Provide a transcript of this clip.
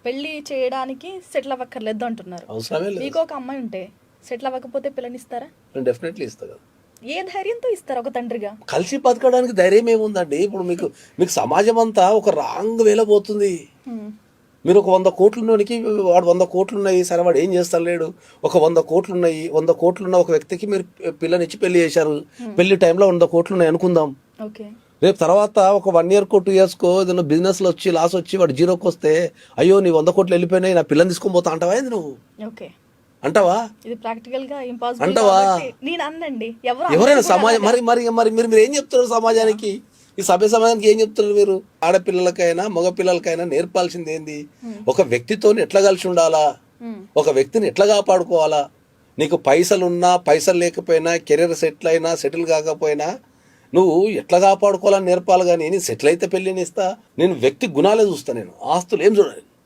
పెళ్లి చేయడానికి సెటిల్ అవ్వక్కర్లేదు అంటున్నారు. అవసరమే లేదు. మీకు ఒక అమ్మాయి ఉంటే సెటిల్ అవ్వకపోతే పిల్లనిస్తారా? నేను డెఫినెట్లీ ఇస్తా కదా. ఏ ధైర్యంతో ఇస్తారు ఒక తండ్రిగా? కలిసి బతకడానికి ధైర్యం ఏముందండి? ఇప్పుడు మీకు సమాజం అంతా ఒక రాంగ్ వేలో పోతుంది. మీరు ఒక 100 కోట్లున్నోనికి వాడు 100 కోట్లు ఉన్నాయి, సరే వాడు ఏం చేస్తలేడు. ఒక 100 కోట్లు ఉన్నాయి, 100 కోట్లున్న ఒక వ్యక్తికి మీరు పిల్లనిచ్చి పెళ్లి చేశారు. పెళ్లి టైంలో 100 కోట్లు ఉన్నాయి అనుకుందాం. ఓకే, రేపు తర్వాత ఒక 1 ఇయర్కో 2 ఇయర్స్కో ఏదైనా బిజినెస్లో వచ్చి లాస్ వచ్చి వాడు జీరోకి వస్తే, అయ్యో నీ 100 కోట్లు వెళ్ళిపోయినాయి, నా పిల్లని తీసుకొని పోతా అంటావా? ఏంది నువ్వు ఓకే, అంటావా? ఇది ప్రాక్టికల్ గా ఇంపాసిబుల్ అంటావా? నేను అన్నండి. ఎవరైనా సమాజం మరి మీరు ఏం చెప్తున్నారు సమాజానికి? ఈ సమాజానికి ఏం చెప్తున్నారు మీరు? ఆడపిల్లలకైనా మగపిల్లలకైనా నేర్పాల్సింది ఏంది? ఒక వ్యక్తితో ఎట్లా కలిసి ఉండాలా, ఒక వ్యక్తిని ఎట్లా కాపాడుకోవాలా. నీకు పైసలున్నా పైసలు లేకపోయినా, కెరీర్ సెటిల్ అయినా సెటిల్ కాకపోయినా నువ్వు ఎట్లా కాపాడుకోవాలని నేర్పాలి. కానీ నేను సెటిల్ అయితే పెళ్ళిని ఇస్తా. నేను వ్యక్తి గుణాలే చూస్తా, నేను ఆస్తులు ఏం చూడాలి.